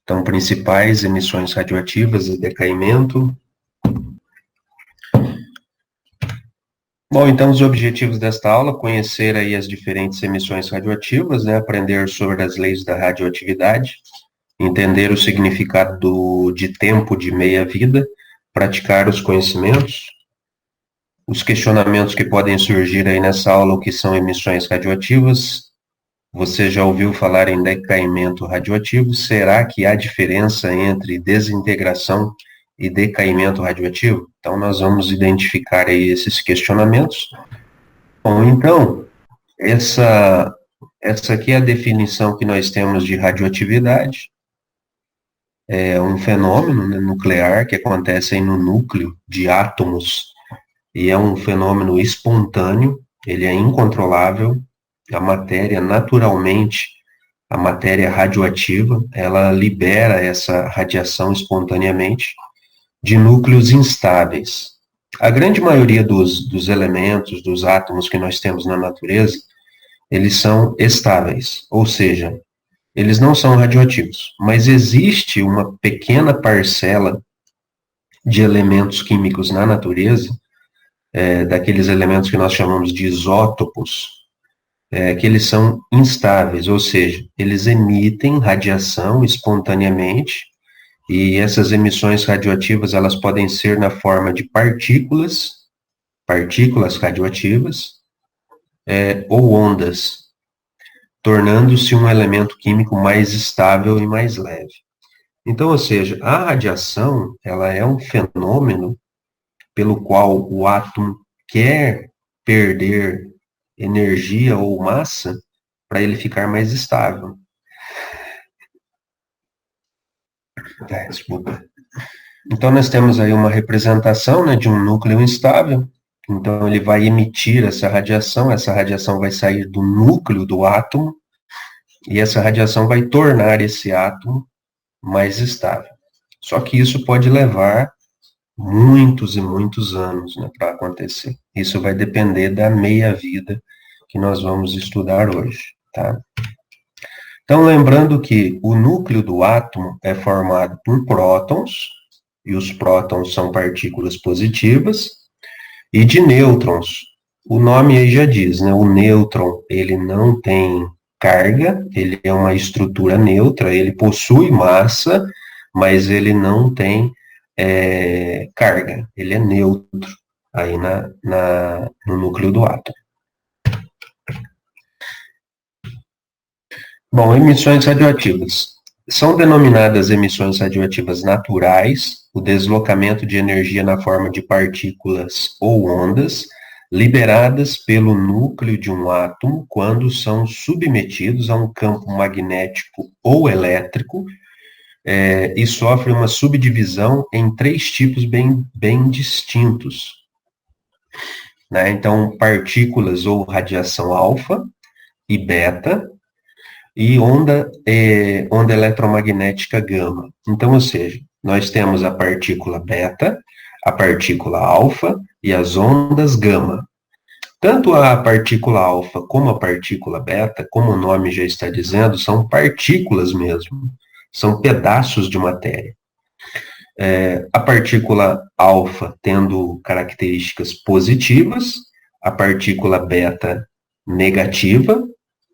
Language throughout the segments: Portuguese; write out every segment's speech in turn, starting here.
Então, principais emissões radioativas e decaimento. Bom, então os objetivos desta aula, conhecer aí as diferentes emissões radioativas, né, aprender sobre as leis da radioatividade, entender o significado de tempo de meia-vida, praticar os conhecimentos, os questionamentos que podem surgir aí nessa aula, o que são emissões radioativas. Você já ouviu falar em decaimento radioativo? Será que há diferença entre desintegração e decaimento radioativo? Então, nós vamos identificar aí esses questionamentos. Bom, então, essa aqui é a definição que nós temos de radioatividade. É um fenômeno, né, nuclear que acontece aí no núcleo de átomos e é um fenômeno espontâneo, ele é incontrolável. A matéria, naturalmente, a matéria radioativa, ela libera essa radiação espontaneamente de núcleos instáveis. A grande maioria dos elementos, dos átomos que nós temos na natureza, eles são estáveis, ou seja, eles não são radioativos, mas existe uma pequena parcela de elementos químicos na natureza, daqueles elementos que nós chamamos de isótopos, que eles são instáveis, ou seja, eles emitem radiação espontaneamente, e essas emissões radioativas, elas podem ser na forma de partículas radioativas, ou ondas, tornando-se um elemento químico mais estável e mais leve. Então, ou seja, a radiação, ela é um fenômeno pelo qual o átomo quer perder energia ou massa para ele ficar mais estável. Desculpa. Então, nós temos aí uma representação, né, de um núcleo instável. Então, ele vai emitir essa radiação vai sair do núcleo do átomo, e essa radiação vai tornar esse átomo mais estável. Só que isso pode levar muitos e muitos anos, né, para acontecer. Isso vai depender da meia-vida que nós vamos estudar hoje, tá? Então, lembrando que o núcleo do átomo é formado por prótons, e os prótons são partículas positivas, e de nêutrons. O nome aí já diz, né? O nêutron, ele não tem carga, ele é uma estrutura neutra, ele possui massa, mas ele não tem carga, ele é neutro aí no núcleo do átomo. Bom, emissões radioativas. São denominadas emissões radioativas naturais o deslocamento de energia na forma de partículas ou ondas liberadas pelo núcleo de um átomo quando são submetidos a um campo magnético ou elétrico e sofrem uma subdivisão em 3 tipos bem distintos. Né? Então, partículas ou radiação alfa e beta, e onda eletromagnética gama. Então, ou seja, nós temos a partícula beta, a partícula alfa e as ondas gama. Tanto a partícula alfa como a partícula beta, como o nome já está dizendo, são partículas mesmo, são pedaços de matéria. A partícula alfa tendo características positivas, a partícula beta negativa,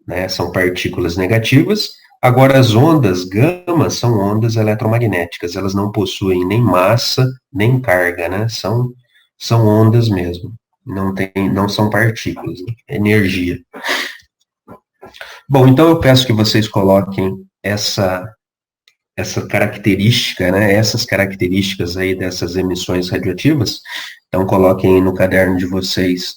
né, são partículas negativas. Agora, as ondas gama são ondas eletromagnéticas, elas não possuem nem massa, nem carga, né, são ondas mesmo, não são partículas, né, energia. Bom, então eu peço que vocês coloquem essa característica, né, essas características aí dessas emissões radioativas. Então, coloquem no caderno de vocês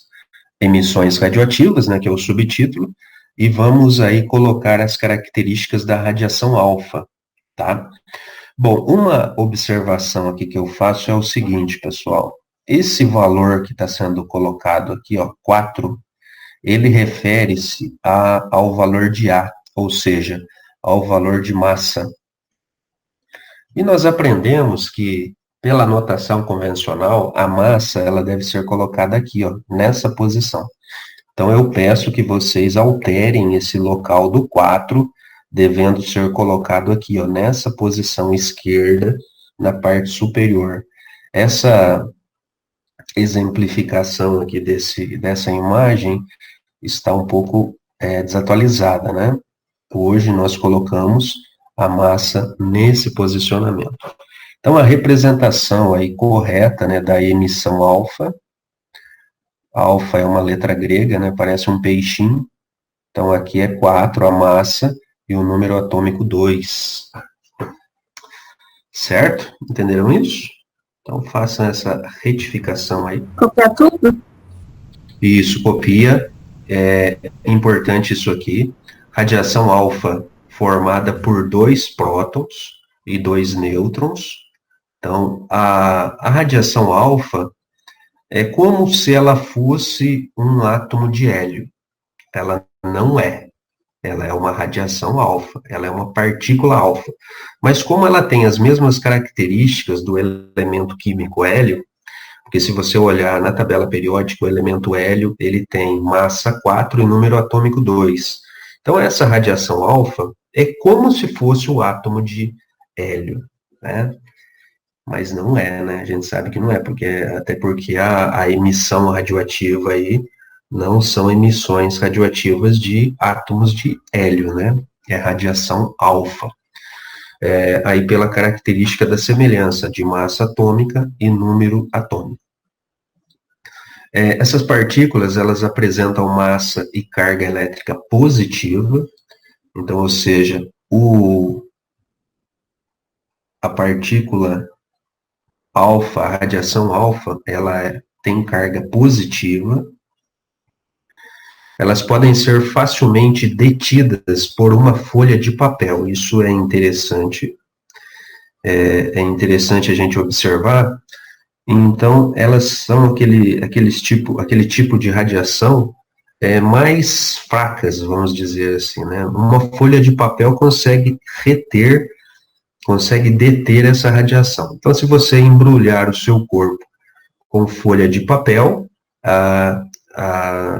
emissões radioativas, né, que é o subtítulo, e vamos aí colocar as características da radiação alfa, tá? Bom, uma observação aqui que eu faço é o seguinte, pessoal. Esse valor que está sendo colocado aqui, ó, 4, ele refere-se ao valor de A, ou seja, ao valor de massa. E nós aprendemos que, pela notação convencional, a massa ela deve ser colocada aqui, ó, nessa posição. Então, eu peço que vocês alterem esse local do 4 devendo ser colocado aqui, ó, nessa posição esquerda, na parte superior. Essa exemplificação aqui dessa imagem está um pouco desatualizada, né? Hoje nós colocamos a massa nesse posicionamento. Então, a representação aí correta, né, da emissão alfa, alfa é uma letra grega, né, parece um peixinho, então aqui é 4 a massa e o número atômico 2. Certo? Entenderam isso? Então, façam essa retificação aí. Copiar tudo? Isso, copia. É importante isso aqui. Radiação alfa formada por 2 prótons e 2 nêutrons. Então, a radiação alfa é como se ela fosse um átomo de hélio. Ela não é. Ela é uma radiação alfa, ela é uma partícula alfa. Mas como ela tem as mesmas características do elemento químico hélio, porque se você olhar na tabela periódica, o elemento hélio, ele tem massa 4 e número atômico 2. Então, essa radiação alfa é como se fosse o átomo de hélio, né? Mas não é, né? A gente sabe que não é, até porque a emissão radioativa aí não são emissões radioativas de átomos de hélio, né? É radiação alfa. Aí pela característica da semelhança de massa atômica e número atômico. Essas partículas, elas apresentam massa e carga elétrica positiva, então, ou seja, a partícula alfa, a radiação alfa, ela tem carga positiva. Elas podem ser facilmente detidas por uma folha de papel. Isso é interessante. É interessante a gente observar. Então, elas são aquele tipo de radiação mais fracas, vamos dizer assim, né? Uma folha de papel consegue deter essa radiação. Então, se você embrulhar o seu corpo com folha de papel,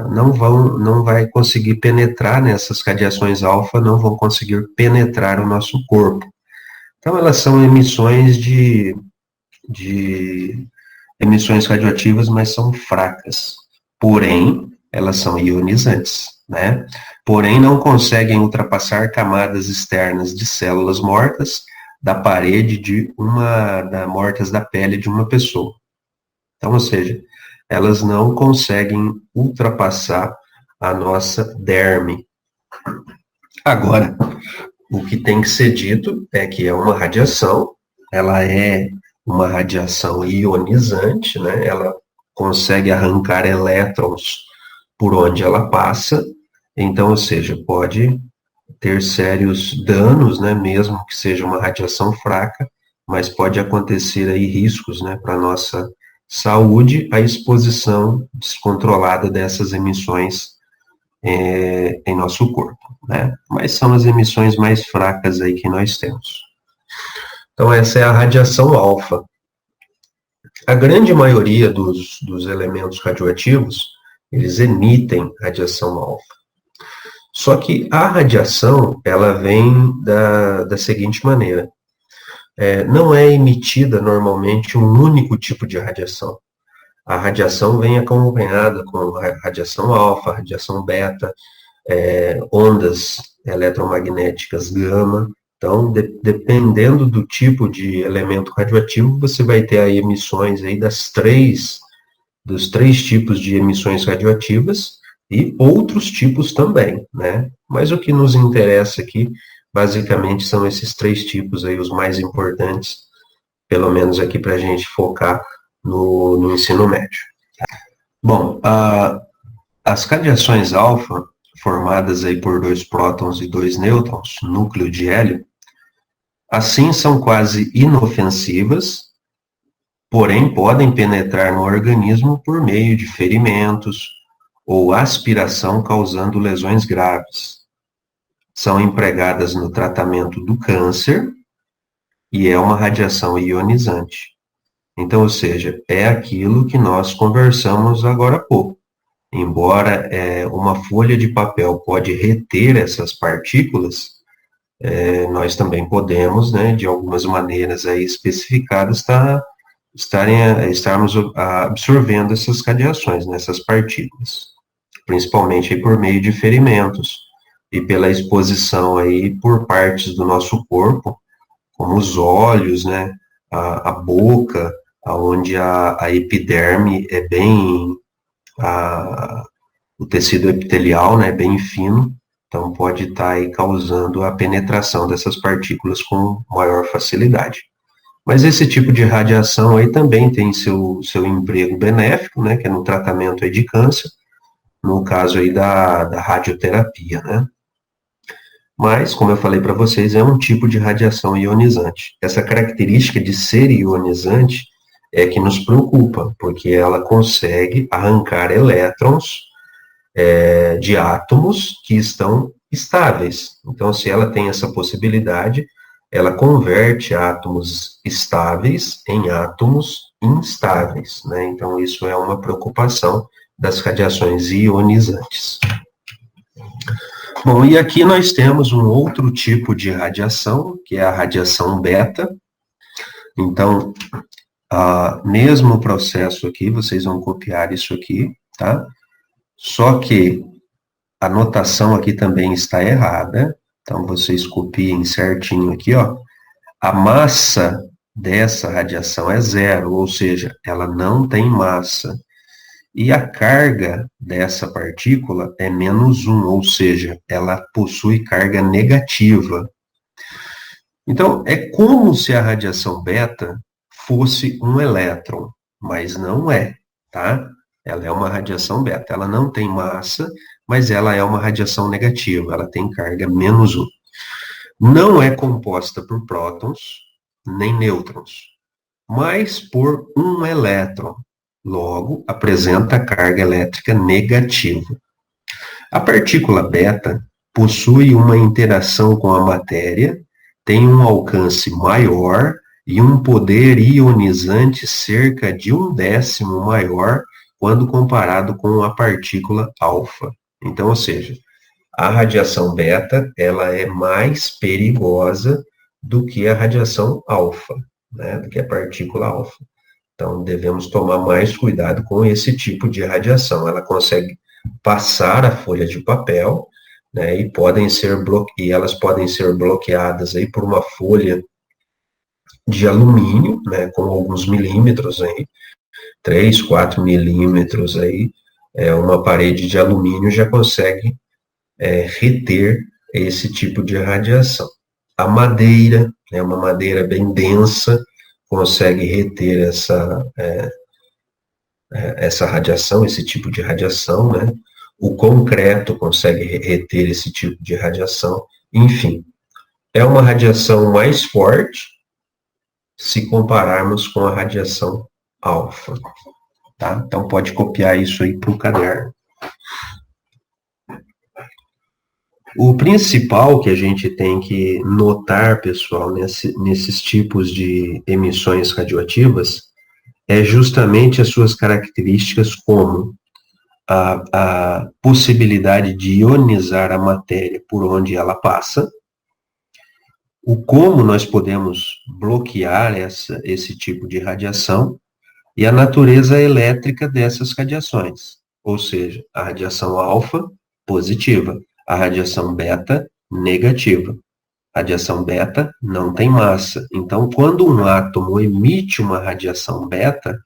não vai conseguir penetrar nessas radiações alfa, não vão conseguir penetrar o nosso corpo. Então, elas são emissões de emissões radioativas, mas são fracas. Porém, elas são ionizantes, né? Porém, não conseguem ultrapassar camadas externas de células mortas da parede mortas da pele de uma pessoa. Então, ou seja, elas não conseguem ultrapassar a nossa derme. Agora, o que tem que ser dito é que é uma radiação, ela é uma radiação ionizante, né? Ela consegue arrancar elétrons por onde ela passa, então, ou seja, pode ter sérios danos, né? Mesmo que seja uma radiação fraca, mas pode acontecer aí riscos, né? Para a nossa saúde, a exposição descontrolada dessas emissões em nosso corpo, né? Mas são as emissões mais fracas aí que nós temos. Então, essa é a radiação alfa. A grande maioria dos elementos radioativos, eles emitem radiação alfa. Só que a radiação, ela vem da seguinte maneira. Não é emitida normalmente um único tipo de radiação. A radiação vem acompanhada com radiação alfa, radiação beta, ondas eletromagnéticas gama. Então, dependendo do tipo de elemento radioativo, você vai ter aí emissões aí dos três tipos de emissões radioativas e outros tipos também, né? Mas o que nos interessa aqui, basicamente, são esses 3 tipos aí, os mais importantes, pelo menos aqui para a gente focar no ensino médio. Bom, as radiações alfa, formadas aí por 2 prótons e 2 nêutrons, núcleo de hélio, assim são quase inofensivas, porém podem penetrar no organismo por meio de ferimentos ou aspiração causando lesões graves. São empregadas no tratamento do câncer e é uma radiação ionizante. Então, ou seja, é aquilo que nós conversamos agora há pouco. Embora uma folha de papel pode reter essas partículas, nós também podemos, né, de algumas maneiras aí especificadas, estarmos absorvendo essas radiações, né, essas partículas, principalmente aí por meio de ferimentos e pela exposição aí por partes do nosso corpo, como os olhos, né, a boca, onde a epiderme é bem, o tecido epitelial, né, bem fino, então pode estar aí causando a penetração dessas partículas com maior facilidade. Mas esse tipo de radiação aí também tem seu emprego benéfico, né, que é no tratamento aí de câncer, no caso aí da radioterapia, né. Mas, como eu falei para vocês, é um tipo de radiação ionizante. Essa característica de ser ionizante é que nos preocupa, porque ela consegue arrancar elétrons de átomos que estão estáveis. Então, se ela tem essa possibilidade, ela converte átomos estáveis em átomos instáveis, né? Então, isso é uma preocupação das radiações ionizantes. Bom, e aqui nós temos um outro tipo de radiação, que é a radiação beta. Então, mesmo processo aqui, vocês vão copiar isso aqui, tá? Só que a notação aqui também está errada, então vocês copiem certinho aqui, ó. A massa dessa radiação é zero, ou seja, ela não tem massa. E a carga dessa partícula é -1, ou seja, ela possui carga negativa. Então, é como se a radiação beta fosse um elétron, mas não é, tá? Ela é uma radiação beta, ela não tem massa, mas ela é uma radiação negativa, ela tem carga -1. Não é composta por prótons, nem nêutrons, mas por um elétron. Logo, apresenta carga elétrica negativa. A partícula beta possui uma interação com a matéria, tem um alcance maior e um poder ionizante cerca de 1/10 maior quando comparado com a partícula alfa. Então, ou seja, a radiação beta, ela é mais perigosa do que a radiação alfa, né, do que a partícula alfa. Então, devemos tomar mais cuidado com esse tipo de radiação. Ela consegue passar a folha de papel, né, e elas podem ser bloqueadas aí por uma folha de alumínio, né, com alguns milímetros aí, 3, 4 milímetros aí, uma parede de alumínio já consegue reter esse tipo de radiação. A madeira, né, uma madeira bem densa, consegue reter essa radiação, esse tipo de radiação, né? O concreto consegue reter esse tipo de radiação, enfim. É uma radiação mais forte se compararmos com a radiação alfa, tá? Então pode copiar isso aí para o caderno. O principal que a gente tem que notar, pessoal, nesses tipos de emissões radioativas é justamente as suas características, como a possibilidade de ionizar a matéria por onde ela passa, o como nós podemos bloquear esse tipo de radiação e a natureza elétrica dessas radiações, ou seja, a radiação alfa, positiva, a radiação beta, negativa. A radiação beta não tem massa. Então, quando um átomo emite uma radiação beta,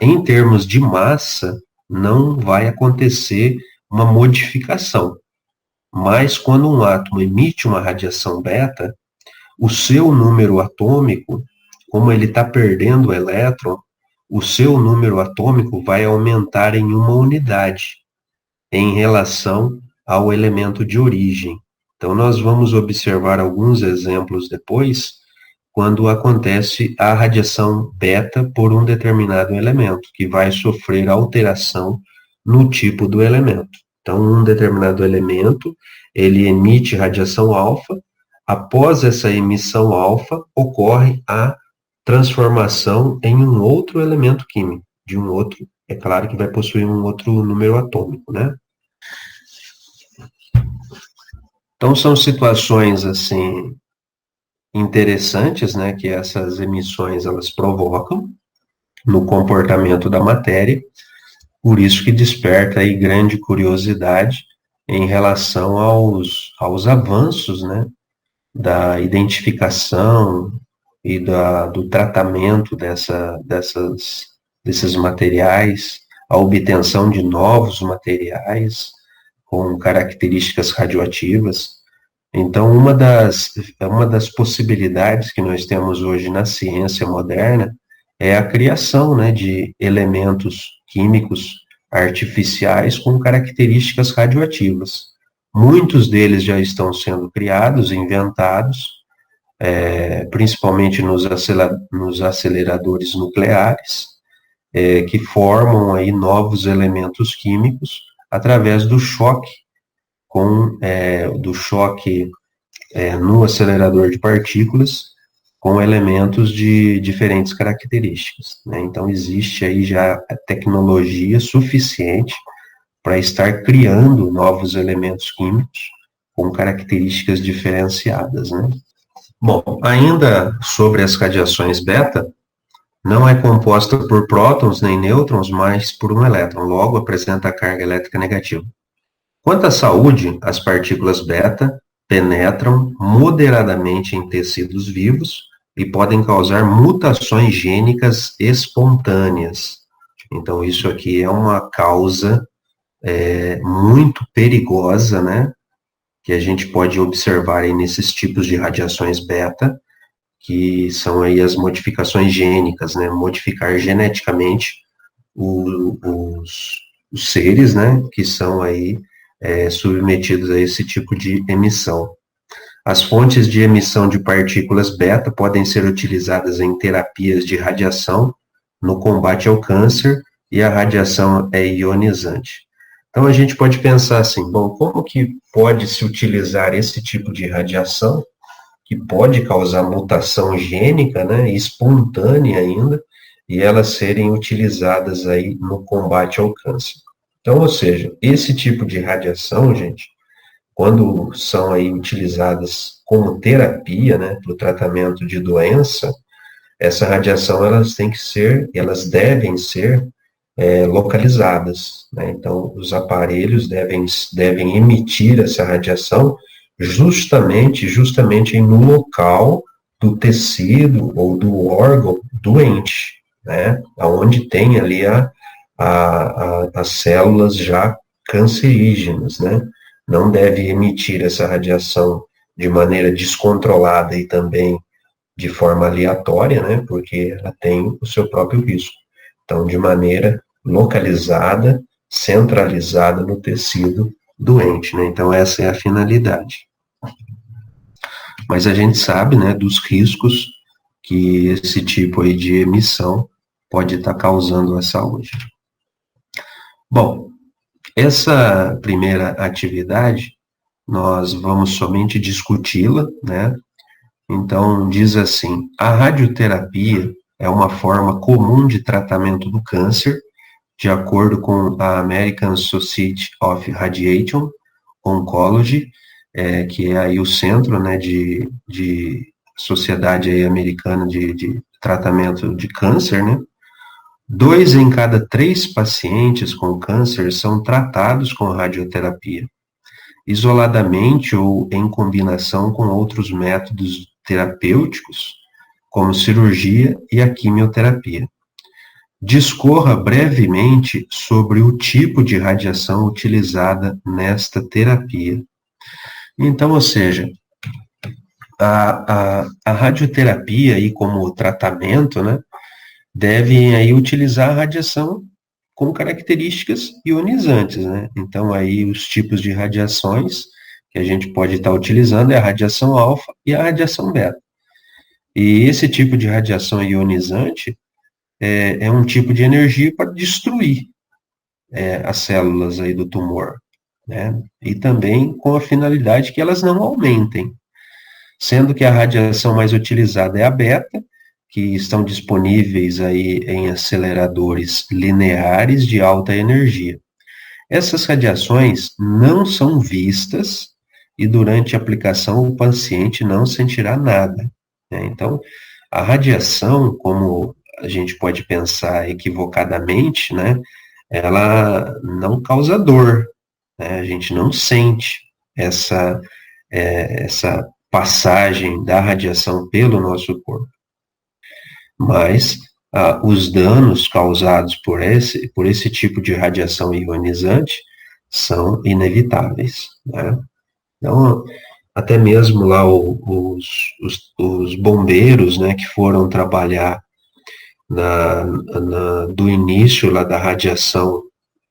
em termos de massa, não vai acontecer uma modificação. Mas quando um átomo emite uma radiação beta, o seu número atômico, como ele está perdendo o elétron, o seu número atômico vai aumentar em uma unidade em relação ao elemento de origem. Então, nós vamos observar alguns exemplos depois, quando acontece a radiação beta por um determinado elemento, que vai sofrer alteração no tipo do elemento. Então, um determinado elemento, ele emite radiação alfa, após essa emissão alfa, ocorre a transformação em um outro elemento químico, de um outro, é claro que vai possuir um outro número atômico, né? Então, são situações, assim, interessantes, né, que essas emissões, elas provocam no comportamento da matéria, por isso que desperta aí grande curiosidade em relação aos avanços, né, da identificação e do tratamento desses materiais, a obtenção de novos materiais com características radioativas. Então, uma das possibilidades que nós temos hoje na ciência moderna é a criação, né, de elementos químicos artificiais com características radioativas. Muitos deles já estão sendo criados, inventados, principalmente nos aceleradores nucleares, que formam aí novos elementos químicos através do choque no acelerador de partículas com elementos de diferentes características, né? Então, existe aí já a tecnologia suficiente para estar criando novos elementos químicos com características diferenciadas, né? Bom, ainda sobre as radiações beta, não é composta por prótons nem nêutrons, mas por um elétron, logo apresenta carga elétrica negativa. Quanto à saúde, as partículas beta penetram moderadamente em tecidos vivos e podem causar mutações gênicas espontâneas. Então, isso aqui é uma causa muito perigosa, né? Que a gente pode observar aí nesses tipos de radiações beta, que são aí as modificações gênicas, né? Modificar geneticamente os seres, né? Que são aí submetidos a esse tipo de emissão. As fontes de emissão de partículas beta podem ser utilizadas em terapias de radiação no combate ao câncer e a radiação é ionizante. Então, a gente pode pensar assim, bom, como que pode se utilizar esse tipo de radiação, que pode causar mutação gênica, né, espontânea ainda, e elas serem utilizadas aí no combate ao câncer. Então, ou seja, esse tipo de radiação, gente, quando são aí utilizadas como terapia, né, para o tratamento de doença, essa radiação elas devem ser localizadas, né? Então, os aparelhos devem emitir essa radiação justamente no local do tecido ou do órgão doente, né? Onde tem ali as células já cancerígenas, né? Não deve emitir essa radiação de maneira descontrolada e também de forma aleatória, né? Porque ela tem o seu próprio risco. Então, de maneira localizada, centralizada no tecido doente, né? Então, essa é a finalidade. Mas a gente sabe, né, dos riscos que esse tipo aí de emissão pode estar causando à saúde. Bom, essa primeira atividade, nós vamos somente discuti-la, né? Então, diz assim, a radioterapia é uma forma comum de tratamento do câncer, de acordo com a American Society of Radiation Oncology, que é aí o centro, né, de sociedade aí americana de tratamento de câncer, né? 2 em cada 3 pacientes com câncer são tratados com radioterapia, isoladamente ou em combinação com outros métodos terapêuticos, como cirurgia e a quimioterapia. Discorra brevemente sobre o tipo de radiação utilizada nesta terapia. Então, ou seja, a radioterapia aí como tratamento, né, devem aí utilizar a radiação com características ionizantes, né? Então, aí os tipos de radiações que a gente pode estar utilizando é a radiação alfa e a radiação beta. E esse tipo de radiação ionizante é um tipo de energia para destruir as células aí do tumor, né? E também com a finalidade que elas não aumentem, sendo que a radiação mais utilizada é a beta, que estão disponíveis aí em aceleradores lineares de alta energia. Essas radiações não são vistas e durante a aplicação o paciente não sentirá nada, né? Então, a radiação, como a gente pode pensar equivocadamente, né, ela não causa dor, né? A gente não sente essa, essa passagem da radiação pelo nosso corpo. Mas os danos causados por esse tipo de radiação ionizante são inevitáveis, né? Então, até mesmo lá os bombeiros, né, que foram trabalhar do início lá da radiação,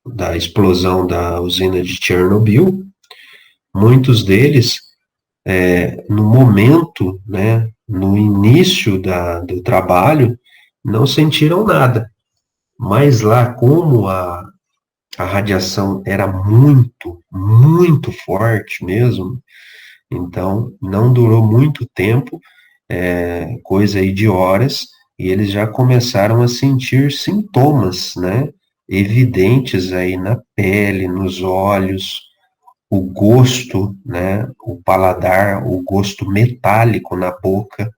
da explosão da usina de Chernobyl, muitos deles, no momento, né, no início do trabalho, não sentiram nada. Mas lá, como a radiação era muito, muito forte mesmo, então não durou muito tempo, coisa aí de horas, e eles já começaram a sentir sintomas, né, evidentes aí na pele, nos olhos, o gosto, né, o paladar, o gosto metálico na boca,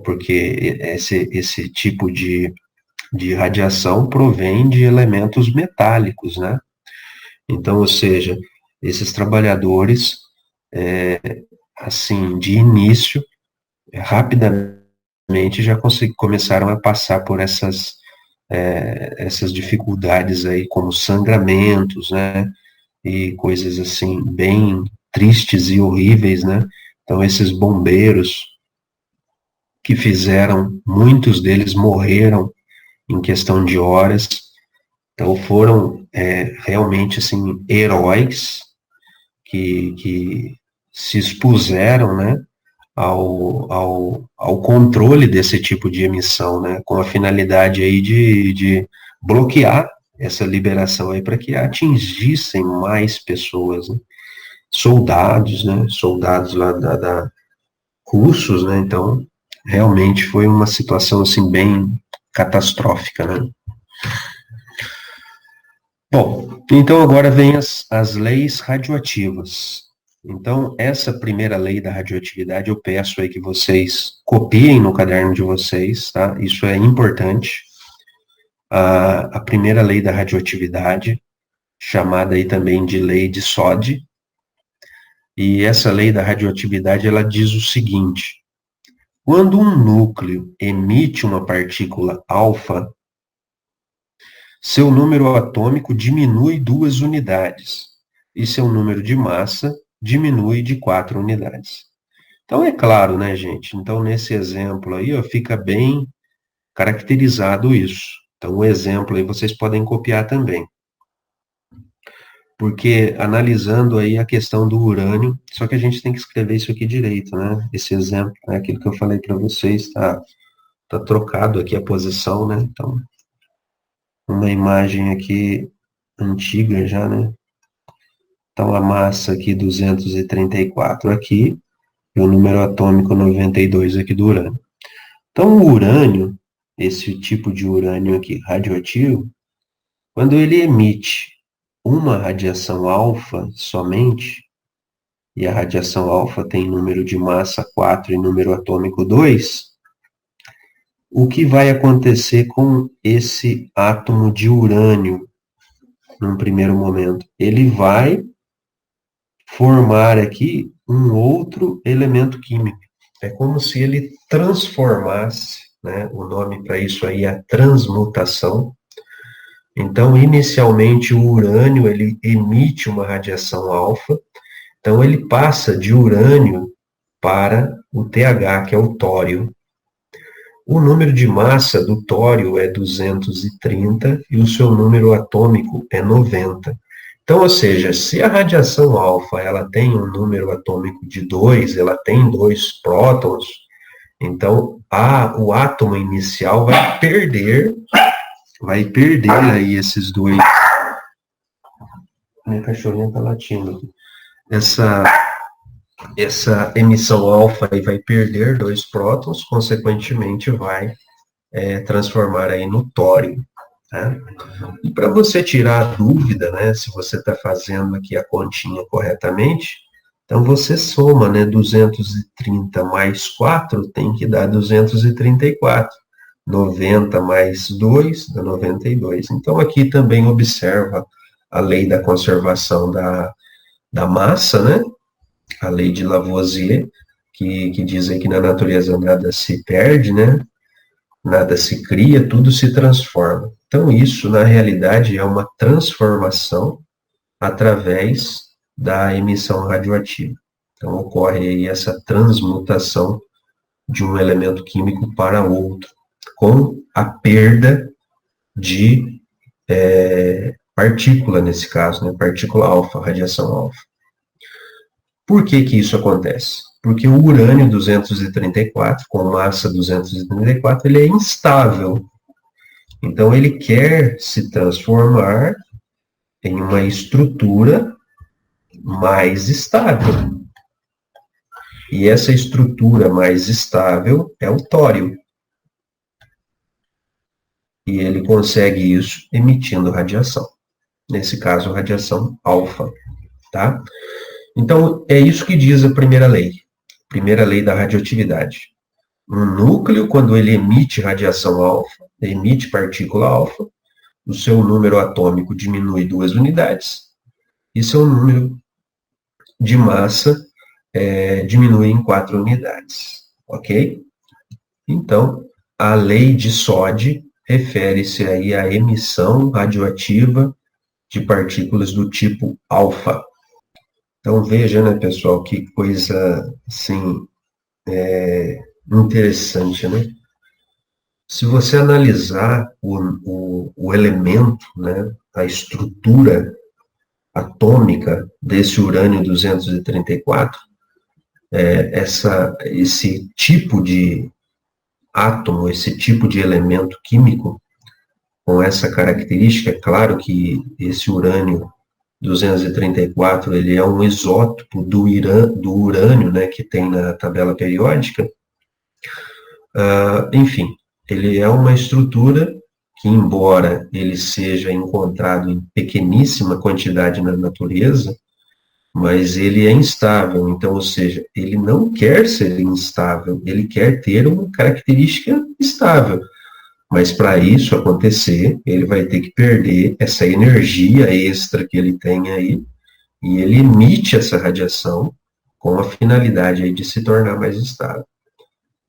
porque esse tipo de radiação provém de elementos metálicos, né? Então, ou seja, esses trabalhadores, assim, de início, rapidamente já começaram a passar por essas dificuldades aí, como sangramentos, né? E coisas assim, bem tristes e horríveis, né? Então, esses bombeiros que fizeram, muitos deles morreram em questão de horas. Então foram realmente assim heróis que se expuseram, né, ao controle desse tipo de emissão, né, com a finalidade aí de bloquear essa liberação aí para que atingissem mais pessoas, né? Soldados, né, soldados lá russos, né, então realmente foi uma situação assim bem catastrófica, né. Bom, então agora vem as leis radioativas. Então, essa primeira lei da radioatividade, eu peço aí que vocês copiem no caderno de vocês, tá? Isso é importante. A primeira lei da radioatividade, chamada aí também de lei de Soddy, e essa lei da radioatividade, ela diz o seguinte: quando um núcleo emite uma partícula alfa, seu número atômico diminui 2 unidades e seu número de massa diminui de 4 unidades. Então é claro, né, gente? Então nesse exemplo aí, ó, fica bem caracterizado isso. Então o exemplo aí vocês podem copiar também. Porque analisando aí a questão do urânio, só que a gente tem que escrever isso aqui direito, né? Esse exemplo, né, aquilo que eu falei para vocês, tá trocado aqui a posição, né? Então, uma imagem aqui antiga já, né? Então, a massa aqui 234 aqui, e o número atômico 92 aqui do urânio. Então, o urânio, esse tipo de urânio aqui, radioativo, quando ele emite uma radiação alfa somente, e a radiação alfa tem número de massa 4 e número atômico 2, o que vai acontecer com esse átomo de urânio, num primeiro momento? Ele vai formar aqui um outro elemento químico. É como se ele transformasse, né? O nome para isso aí é transmutação. Então, inicialmente, o urânio, ele emite uma radiação alfa, então ele passa de urânio para o TH, que é o tório. O número de massa do tório é 230 e o seu número atômico é 90. Então, ou seja, se a radiação alfa ela tem um número atômico de 2, ela tem 2 prótons, então o átomo inicial vai perder aí esses dois. Minha cachorrinha tá latindo aqui. Essa emissão alfa aí vai perder 2 prótons, consequentemente vai transformar aí no tório. Né? E para você tirar a dúvida, né, se você está fazendo aqui a continha corretamente, Então, você soma, né, 230 mais 4 tem que dar 234. 90 mais 2 dá 92. Então, aqui também observa a lei da conservação da massa, né? A lei de Lavoisier, que diz aí que na natureza nada se perde, né? Nada se cria, tudo se transforma. Então, isso, na realidade, é uma transformação através da emissão radioativa. Então, ocorre aí essa transmutação de um elemento químico para outro, com a perda de partícula, nesse caso, né? Partícula alfa, radiação alfa. Por que que isso acontece? Porque o urânio 234, com massa 234, ele é instável. Então, ele quer se transformar em uma estrutura mais estável. E essa estrutura mais estável é o tório. E ele consegue isso emitindo radiação. Nesse caso, radiação alfa, tá? Então, é isso que diz a primeira lei da radioatividade. Um núcleo, quando ele emite radiação alfa, emite partícula alfa, o seu número atômico diminui 2 unidades, e seu número de massa diminui em 4 unidades, ok? Então, a lei de Soddy refere-se aí à emissão radioativa de partículas do tipo alfa. Então, veja, né, pessoal, que coisa, assim, interessante, né? Se você analisar o elemento, né, a estrutura atômica desse urânio 234, esse tipo de átomo, esse tipo de elemento químico, com essa característica, é claro que esse urânio 234, ele é um isótopo do urânio, né, que tem na tabela periódica. Enfim, ele é uma estrutura que, embora ele seja encontrado em pequeníssima quantidade na natureza, mas ele é instável, então, ou seja, ele não quer ser instável, ele quer ter uma característica estável. Mas para isso acontecer, ele vai ter que perder essa energia extra que ele tem aí, e ele emite essa radiação com a finalidade aí de se tornar mais estável.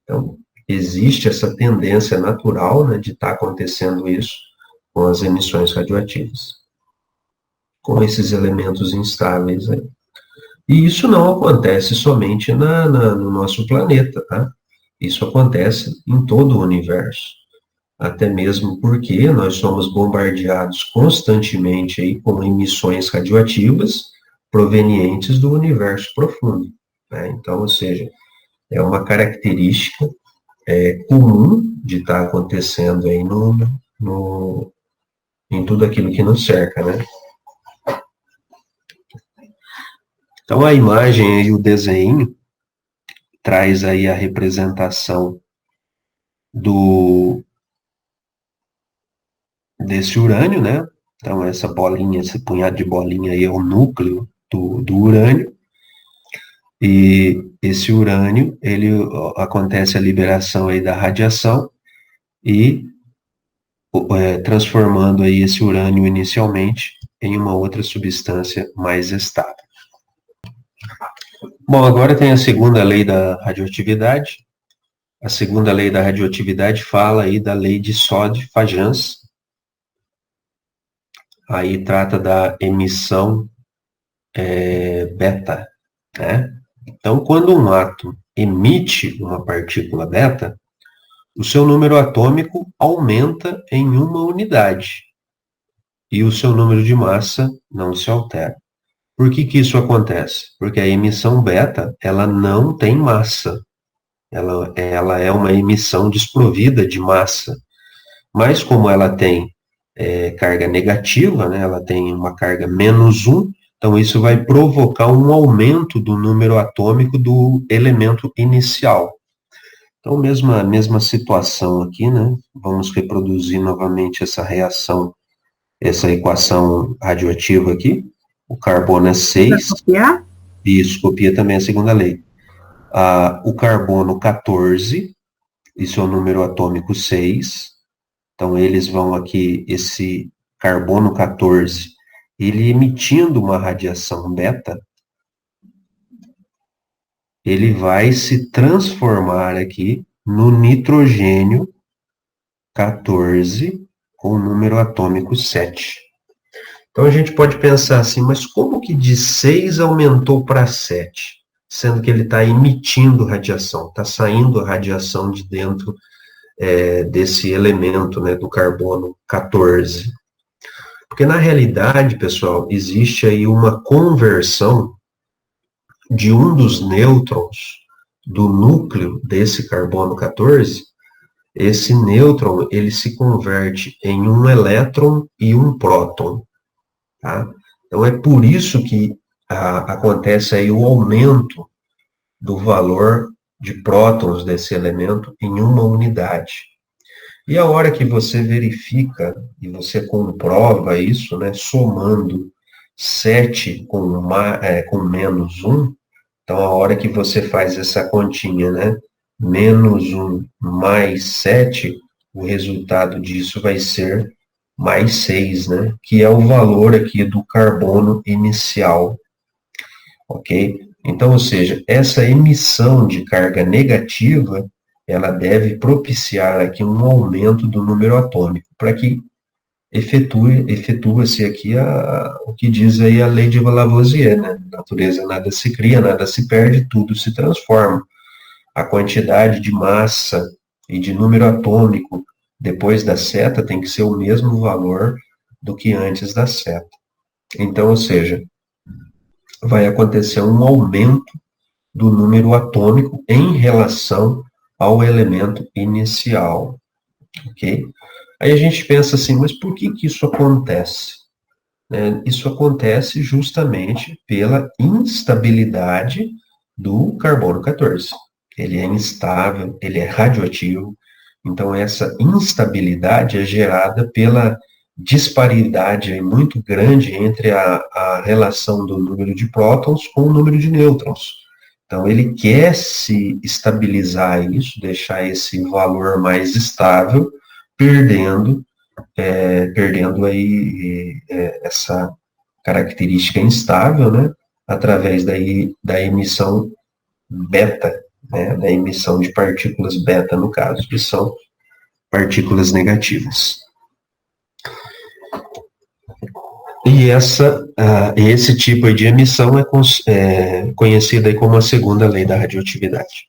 Então, existe essa tendência natural, né, de estar acontecendo isso com as emissões radioativas, com esses elementos instáveis aí. E isso não acontece somente no nosso planeta, tá? Isso acontece em todo o universo. Até mesmo porque nós somos bombardeados constantemente aí com emissões radioativas provenientes do universo profundo, né? Então, ou seja, é uma característica comum de estar acontecendo aí em tudo aquilo que nos cerca, né? Então, a imagem e o desenho traz aí a representação desse urânio, né? Então, essa bolinha, esse punhado de bolinha aí é o núcleo do urânio. E esse urânio, ele acontece a liberação aí da radiação e transformando aí esse urânio inicialmente em uma outra substância mais estável. Bom, agora tem a segunda lei da radioatividade. A segunda lei da radioatividade fala aí da lei de Soddy-Fajans. Aí trata da emissão beta, né? Então, quando um átomo emite uma partícula beta, o seu número atômico aumenta em uma unidade e o seu número de massa não se altera. Por que que isso acontece? Porque a emissão beta, ela não tem massa. Ela é uma emissão desprovida de massa. Mas como ela tem carga negativa, né, ela tem uma carga -1, então isso vai provocar um aumento do número atômico do elemento inicial. Então, mesma situação aqui, né? Vamos reproduzir novamente essa reação, essa equação radioativa aqui. O carbono é 6. Isso, copia também a segunda lei. O carbono 14, isso é o número atômico 6. Então, eles vão aqui, esse carbono 14, ele emitindo uma radiação beta, ele vai se transformar aqui no nitrogênio 14 com o número atômico 7. Então a gente pode pensar assim, mas como que de 6 aumentou para 7? Sendo que ele está emitindo radiação, está saindo a radiação de dentro desse elemento, né, do carbono 14. Porque na realidade, pessoal, existe aí uma conversão de um dos nêutrons do núcleo desse carbono 14. Esse nêutron, ele se converte em um elétron e um próton, tá? Então, é por isso que acontece aí o aumento do valor de prótons desse elemento em uma unidade. E a hora que você verifica e você comprova isso, né, somando 7 com menos 1, então a hora que você faz essa continha, né, menos 1 mais 7, o resultado disso vai ser mais 6, né, que é o valor aqui do carbono inicial, ok? Então, ou seja, essa emissão de carga negativa, ela deve propiciar aqui um aumento do número atômico, para que efetua-se aqui o que diz aí a lei de Lavoisier, né? Natureza nada se cria, nada se perde, tudo se transforma. A quantidade de massa e de número atômico depois da seta tem que ser o mesmo valor do que antes da seta. Então, ou seja, vai acontecer um aumento do número atômico em relação ao elemento inicial, ok? Aí a gente pensa assim, mas por que que isso acontece? Isso acontece justamente pela instabilidade do carbono 14. Ele é instável, ele é radioativo, então essa instabilidade é gerada pela disparidade muito grande entre a relação do número de prótons com o número de nêutrons. Então, ele quer se estabilizar isso, deixar esse valor mais estável, perdendo aí essa característica instável, né, através da emissão beta, né, da emissão de partículas beta, no caso, que são partículas negativas. E esse tipo de emissão é conhecida aí como a segunda lei da radioatividade.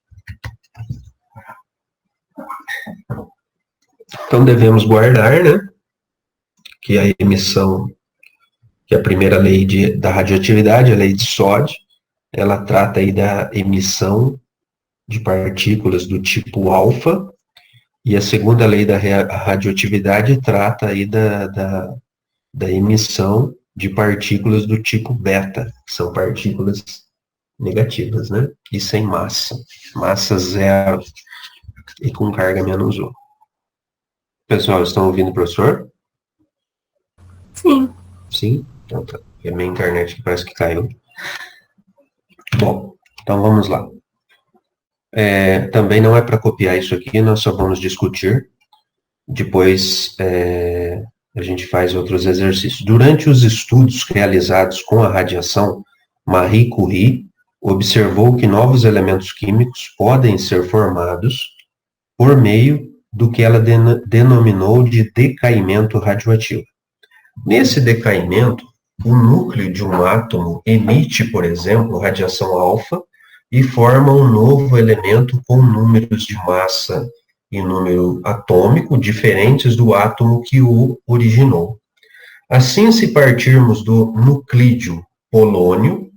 Então, devemos guardar, né, que a emissão, que a primeira lei da radioatividade, a lei de Soddy, ela trata aí da emissão de partículas do tipo alfa, e a segunda lei da radioatividade trata aí da emissão de partículas do tipo beta, que são partículas negativas, né? E sem massa zero e com carga menos 1. Pessoal, estão ouvindo o professor? Sim. Sim? Então tá. A minha internet parece que caiu. Bom, então vamos lá. Também não é para copiar isso aqui, nós só vamos discutir. Depois a gente faz outros exercícios. Durante os estudos realizados com a radiação, Marie Curie observou que novos elementos químicos podem ser formados por meio do que ela denominou de decaimento radioativo. Nesse decaimento, o núcleo de um átomo emite, por exemplo, radiação alfa e forma um novo elemento com números de massa e número atômico diferentes do átomo que o originou. Assim, se partirmos do nuclídeo polônio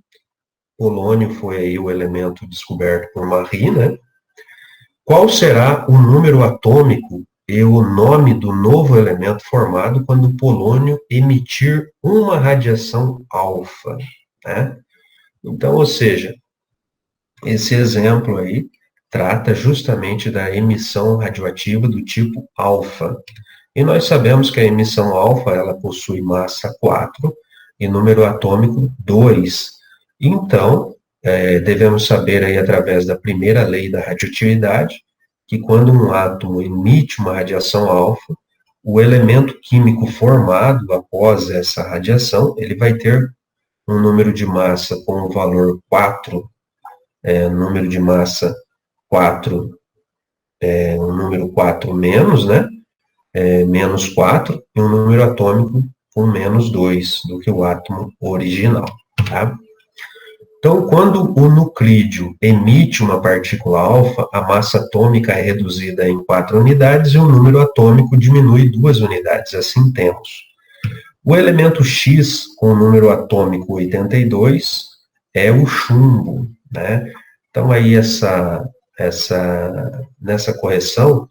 foi aí o elemento descoberto por Marie, né? Qual será o número atômico e o nome do novo elemento formado quando o polônio emitir uma radiação alfa, né? Então, ou seja, esse exemplo aí trata justamente da emissão radioativa do tipo alfa. E nós sabemos que a emissão alfa, ela possui massa 4 e número atômico 2. Então, devemos saber aí através da primeira lei da radioatividade, que quando um átomo emite uma radiação alfa, o elemento químico formado após essa radiação, ele vai ter um número de massa com o valor 4, número de massa 4, um número 4 menos, né? Menos 4, e um número atômico com menos 2 do que o átomo original, tá? Então, quando o nuclídeo emite uma partícula alfa, a massa atômica é reduzida em 4 unidades e o número atômico diminui 2 unidades. Assim temos. O elemento X, com o número atômico 82, é o chumbo, né? Então, aí, nessa correção,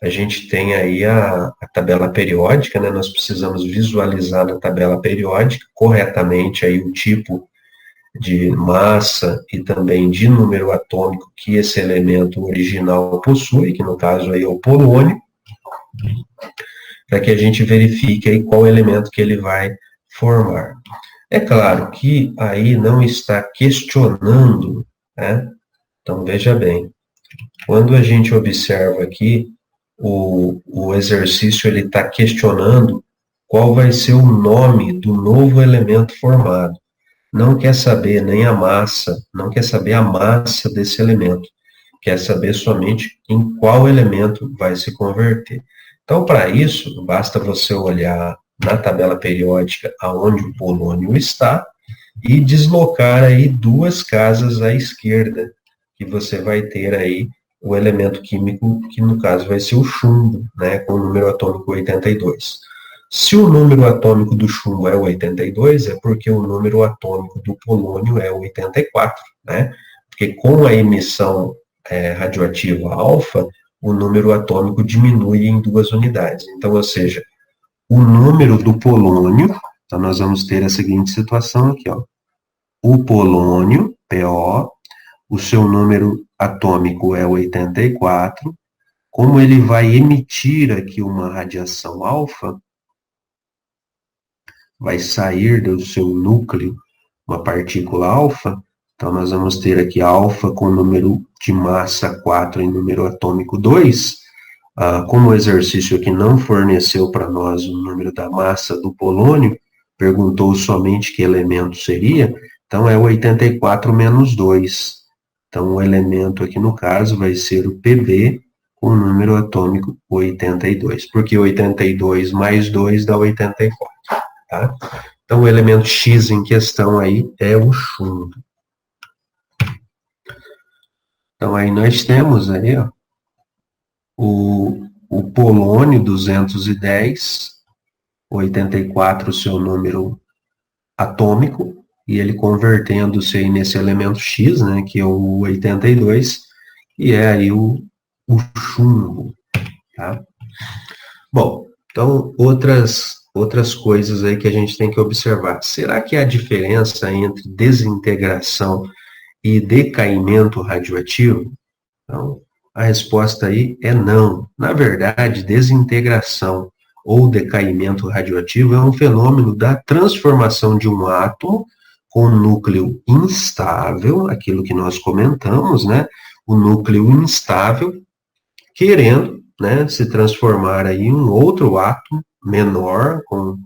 a gente tem aí a tabela periódica, né? Nós precisamos visualizar na tabela periódica corretamente aí o tipo de massa e também de número atômico que esse elemento original possui, que no caso aí é o polônio, para que a gente verifique aí qual elemento que ele vai formar. É claro que aí não está questionando, né? Então, veja bem, quando a gente observa aqui, o exercício ele está questionando qual vai ser o nome do novo elemento formado. Não quer saber nem a massa, não quer saber a massa desse elemento, quer saber somente em qual elemento vai se converter. Então, para isso, basta você olhar na tabela periódica aonde o polônio está e deslocar aí 2 casas à esquerda, que você vai ter aí o elemento químico, que no caso vai ser o chumbo, né, com o número atômico 82. Se o número atômico do chumbo é 82, é porque o número atômico do polônio é 84, né? Porque com a emissão radioativa alfa, o número atômico diminui em 2 unidades. Então, ou seja, o número do polônio, então nós vamos ter a seguinte situação aqui, ó. O polônio, PO, o seu número atômico é 84, como ele vai emitir aqui uma radiação alfa, vai sair do seu núcleo uma partícula alfa, então nós vamos ter aqui alfa com número de massa 4 e número atômico 2. Como o exercício aqui não forneceu para nós o número da massa do polônio, perguntou somente que elemento seria, então é 84 menos 2. Então o elemento aqui no caso vai ser o Pb com o número atômico 82, porque 82 mais 2 dá 84. Tá? Então, o elemento X em questão aí é o chumbo. Então, aí nós temos aí, ó, o polônio 210, 84 o seu número atômico, e ele convertendo-se aí nesse elemento X, né, que é o 82, e é aí o chumbo, tá? Bom, então, outras coisas aí que a gente tem que observar. Será que há diferença entre desintegração e decaimento radioativo? Então, a resposta aí é não. Na verdade, desintegração ou decaimento radioativo é um fenômeno da transformação de um átomo com núcleo instável, aquilo que nós comentamos, né? O núcleo instável, querendo, né, se transformar aí em um outro átomo menor, com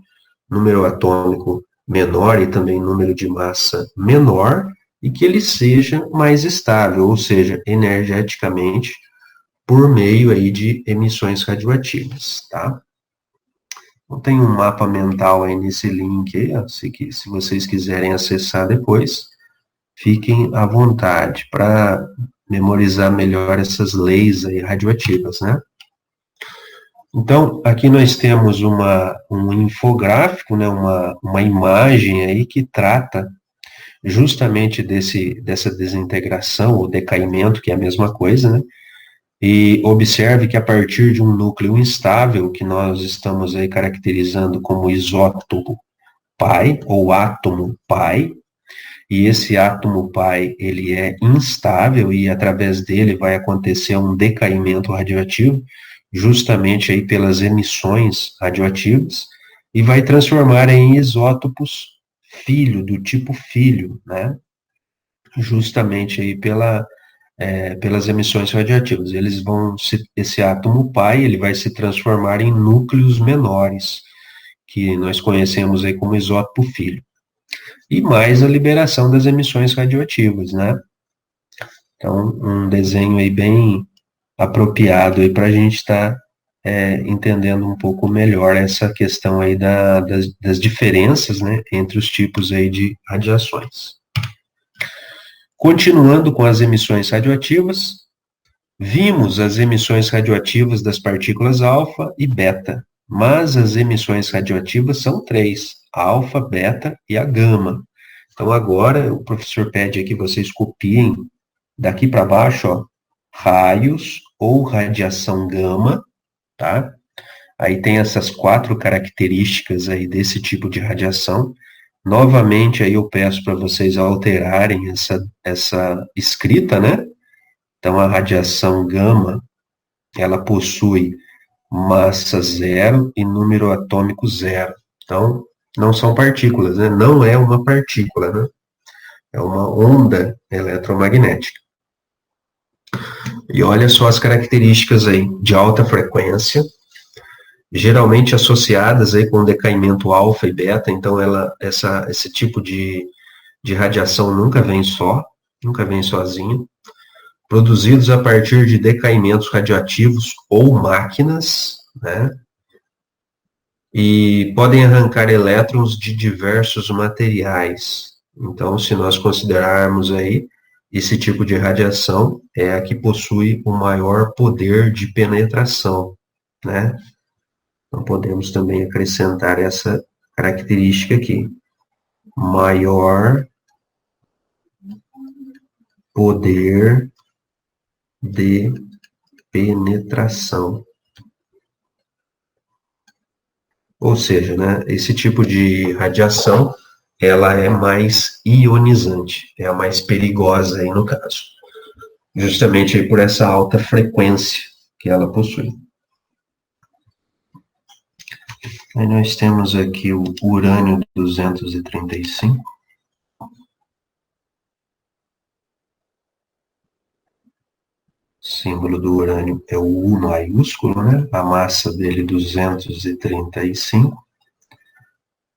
número atômico menor e também número de massa menor, e que ele seja mais estável, ou seja, energeticamente, por meio aí de emissões radioativas, tá? Então, tem um mapa mental aí nesse link aí, ó, se vocês quiserem acessar depois, fiquem à vontade para memorizar melhor essas leis aí radioativas, né? Então, aqui nós temos um infográfico, né, uma imagem aí que trata justamente dessa desintegração ou decaimento, que é a mesma coisa, né? E observe que a partir de um núcleo instável, que nós estamos aí caracterizando como isótopo pi, ou átomo pi, e esse átomo pi, ele é instável e através dele vai acontecer um decaimento radioativo, justamente aí pelas emissões radioativas, e vai transformar em isótopos filho, do tipo filho, né? justamente aí pelas emissões radioativas. Esse átomo pai, ele vai se transformar em núcleos menores, que nós conhecemos aí como isótopo filho. E mais a liberação das emissões radioativas, né? Então, um desenho aí bem apropriado aí para a gente estar entendendo um pouco melhor essa questão aí das diferenças, né, entre os tipos aí de radiações. Continuando com as emissões radioativas, vimos as emissões radioativas das partículas alfa e beta, mas as emissões radioativas são três: alfa, beta e a gama. Então agora o professor pede que vocês copiem daqui para baixo, ó, raios ou radiação gama, tá? Aí tem essas 4 características aí desse tipo de radiação. Novamente, aí eu peço para vocês alterarem essa escrita, né? Então, a radiação gama, ela possui massa zero e número atômico zero. Então, não são partículas, né? Não é uma partícula, né? É uma onda eletromagnética. E olha só as características aí: de alta frequência, geralmente associadas aí com decaimento alfa e beta. Então esse tipo de radiação nunca vem sozinho, produzidos a partir de decaimentos radioativos ou máquinas, né? E podem arrancar elétrons de diversos materiais. Então, se nós considerarmos aí, esse tipo de radiação é a que possui o maior poder de penetração, né? Então, podemos também acrescentar essa característica aqui: maior poder de penetração. Ou seja, né, esse tipo de radiação, ela é mais ionizante, é a mais perigosa aí no caso, justamente aí por essa alta frequência que ela possui. Aí nós temos aqui o urânio 235. O símbolo do urânio é o U maiúsculo, né? A massa dele 235.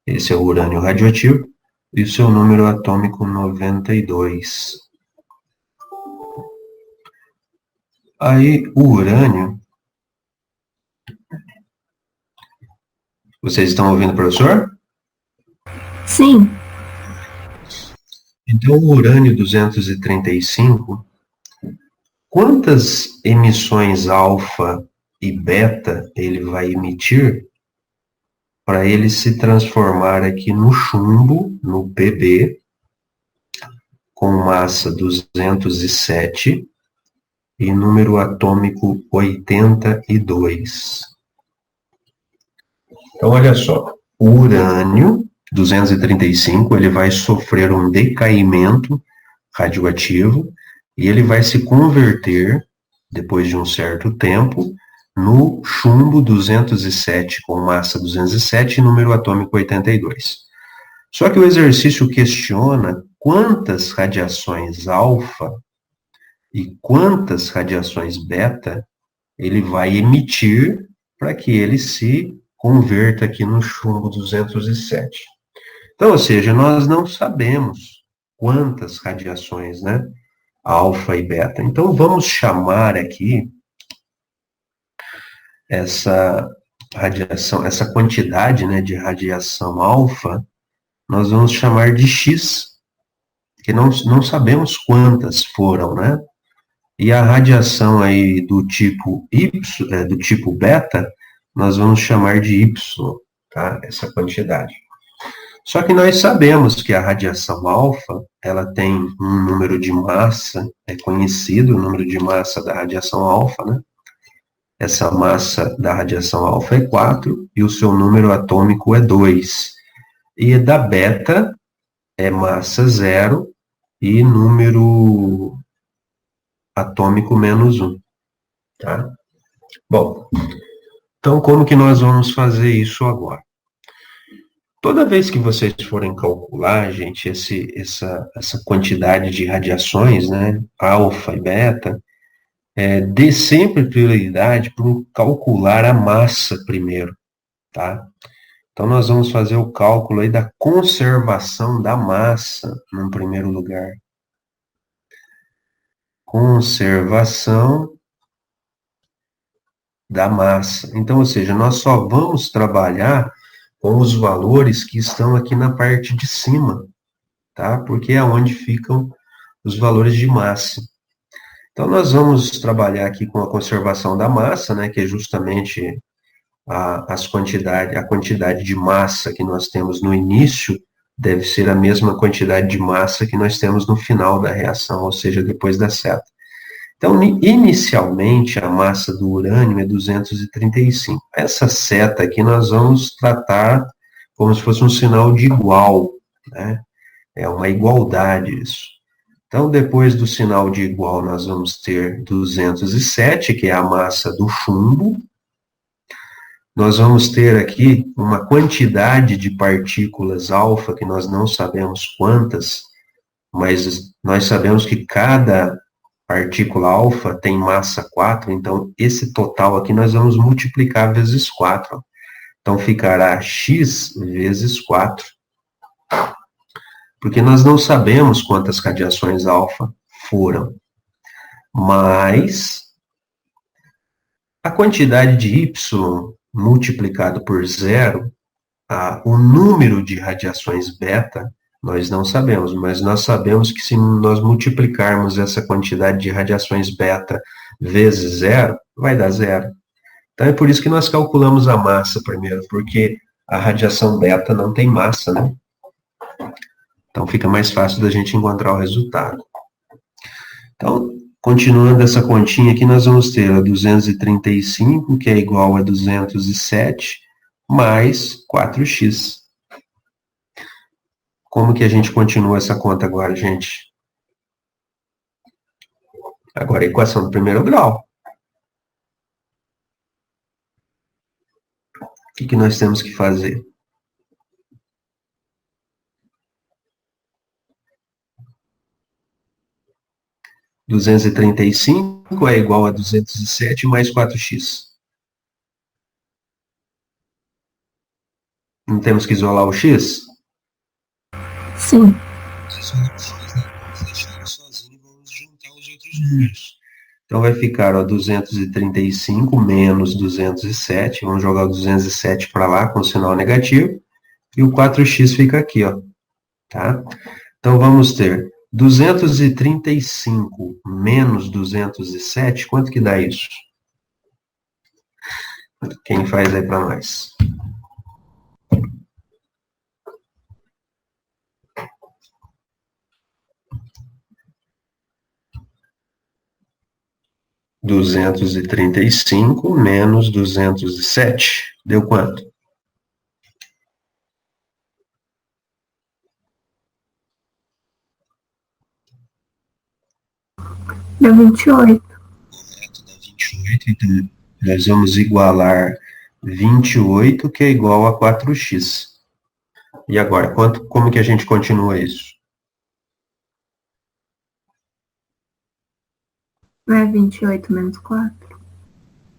Esse é o urânio radioativo. E o seu número atômico 92. Aí o urânio... Vocês estão ouvindo, professor? Sim. Então, o urânio 235, quantas emissões alfa e beta ele vai emitir para ele se transformar aqui no chumbo, no Pb, com massa 207 e número atômico 82? Então, olha só, o urânio 235, ele vai sofrer um decaimento radioativo e ele vai se converter, depois de um certo tempo, no chumbo 207, com massa 207 e número atômico 82. Só que o exercício questiona quantas radiações alfa e quantas radiações beta ele vai emitir para que ele se converta aqui no chumbo 207. Então, ou seja, nós não sabemos quantas radiações, né, alfa e beta. Então, vamos chamar aqui essa radiação, essa quantidade, né, de radiação alfa, nós vamos chamar de X, que não sabemos quantas foram, né? E a radiação aí do tipo Y, do tipo beta, nós vamos chamar de Y, tá? Essa quantidade. Só que nós sabemos que a radiação alfa, ela tem um número de massa, é conhecido o número de massa da radiação alfa, né? Essa massa da radiação alfa é 4 e o seu número atômico é 2. E da beta é massa 0 e número atômico menos 1, tá? Bom, então como que nós vamos fazer isso agora? Toda vez que vocês forem calcular, gente, essa quantidade de radiações, né, alfa e beta, dê sempre prioridade para calcular a massa primeiro, tá? Então, nós vamos fazer o cálculo aí da conservação da massa, no primeiro lugar. Conservação da massa. Então, ou seja, nós só vamos trabalhar com os valores que estão aqui na parte de cima, tá? Porque é onde ficam os valores de massa. Então, nós vamos trabalhar aqui com a conservação da massa, né? Que é justamente a quantidade de massa que nós temos no início deve ser a mesma quantidade de massa que nós temos no final da reação, ou seja, depois da seta. Então, inicialmente, a massa do urânio é 235. Essa seta aqui nós vamos tratar como se fosse um sinal de igual, né? É uma igualdade isso. Então, depois do sinal de igual, nós vamos ter 207, que é a massa do chumbo. Nós vamos ter aqui uma quantidade de partículas alfa, que nós não sabemos quantas, mas nós sabemos que cada partícula alfa tem massa 4, então esse total aqui nós vamos multiplicar vezes 4. Então ficará x vezes 4. Porque nós não sabemos quantas radiações alfa foram, mas a quantidade de y multiplicado por zero, o número de radiações beta, nós não sabemos, mas nós sabemos que se nós multiplicarmos essa quantidade de radiações beta vezes zero, vai dar zero. Então é por isso que nós calculamos a massa primeiro, porque a radiação beta não tem massa, né? Então fica mais fácil da gente encontrar o resultado. Então, continuando essa continha aqui, nós vamos ter a 235, que é igual a 207, mais 4x. Como que a gente continua essa conta agora, gente? Agora, a equação do primeiro grau. O que nós temos que fazer? Duzentos e trinta e cinco é igual a 207 mais 4x. Não temos que isolar o x? Sim. Vamos juntar os outros números. Então, vai ficar, ó, 235 menos 207. Vamos jogar o 207 para lá com o sinal negativo. E o 4x fica aqui, ó. Tá? Então, vamos ter 235 menos 207. Quanto que dá isso? Quem faz aí para nós? Duzentos e trinta e cinco menos 207. Deu quanto? Deu 28. Correto, dá 28. Então, nós vamos igualar 28, que é igual a 4x. E agora, como que a gente continua isso? Não é 28 menos 4?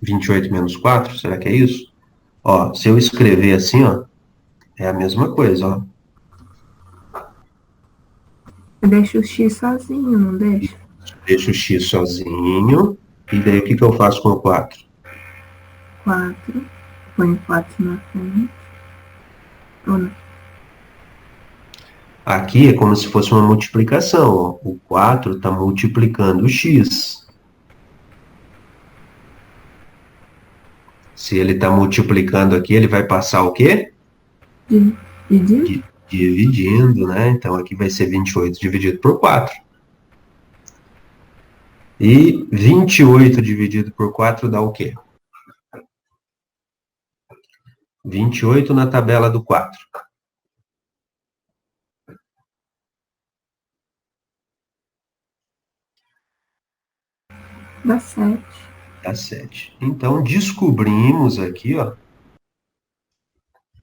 28 menos 4, será que é isso? Ó, se eu escrever assim, ó, é a mesma coisa, ó. Eu deixo o x sozinho, não deixo? Deixo o x sozinho, e daí o que eu faço com o 4? 4. Põe 4 na frente. Ou não? Aqui é como se fosse uma multiplicação, ó. O 4 está multiplicando o x. Se ele está multiplicando aqui, ele vai passar o quê? Dividindo? Dividindo, né? Então, aqui vai ser 28 dividido por 4. E 28 dividido por 4 dá o quê? 28 na tabela do 4. Dá 7. Dá 7. Então, descobrimos aqui, ó,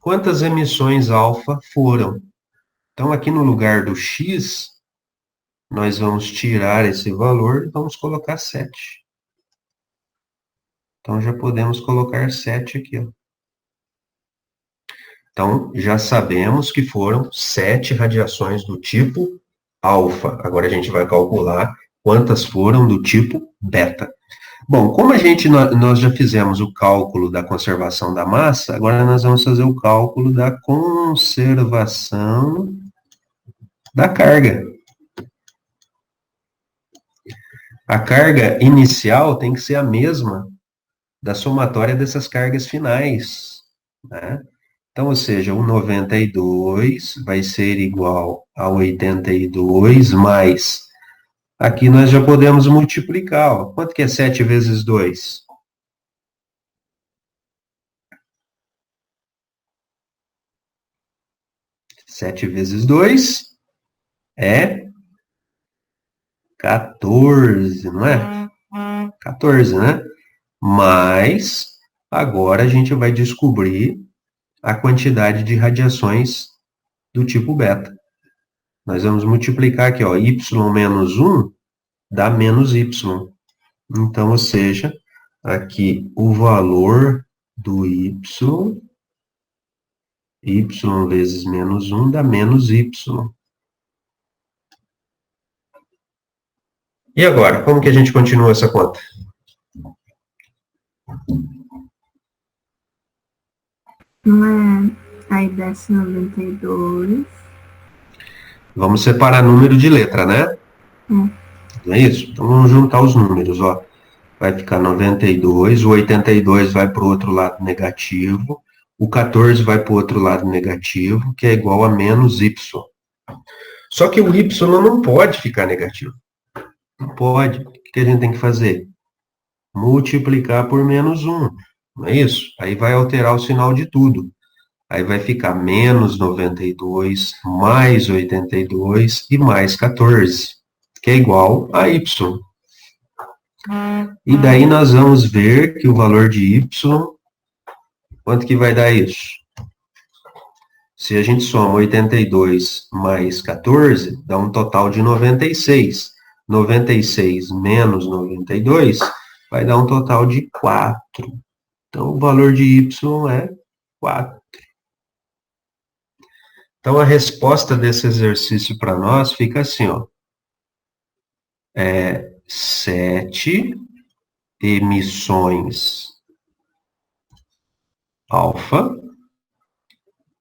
quantas emissões alfa foram. Então, aqui no lugar do x, nós vamos tirar esse valor e vamos colocar 7. Então, já podemos colocar 7 aqui, ó. Então, já sabemos que foram 7 radiações do tipo alfa. Agora a gente vai calcular quantas foram do tipo beta. Bom, como nós já fizemos o cálculo da conservação da massa, agora nós vamos fazer o cálculo da conservação da carga. A carga inicial tem que ser a mesma da somatória dessas cargas finais, né? Então, ou seja, o 92 vai ser igual a 82 mais... Aqui nós já podemos multiplicar, ó. Quanto que é 7 vezes 2? 7 vezes 2 é 14, não é? 14, né? Mas, agora a gente vai descobrir a quantidade de radiações do tipo beta. Nós vamos multiplicar aqui, ó, y menos 1 dá menos y. Então, ou seja, aqui o valor do y vezes menos 1 dá menos y. E agora, como que a gente continua essa conta? Não é... Aí desce 92. Vamos separar número de letra, né? Não é isso? Então, vamos juntar os números, ó. Vai ficar 92, o 82 vai para o outro lado negativo, o 14 vai para o outro lado negativo, que é igual a menos y. Só que o y não pode ficar negativo. Não pode. O que a gente tem que fazer? Multiplicar por menos 1. Não é isso? Aí vai alterar o sinal de tudo. Aí vai ficar menos 92, mais 82 e mais 14, que é igual a y. E daí nós vamos ver que o valor de y, quanto que vai dar isso? Se a gente soma 82 mais 14, dá um total de 96. 96 menos 92 vai dar um total de 4. Então, o valor de y é 4. Então, a resposta desse exercício para nós fica assim, ó. 7 emissões alfa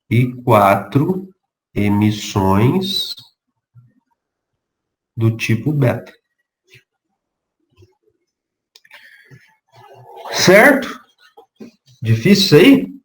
e 4 emissões do tipo beta. Certo? Difícil isso aí?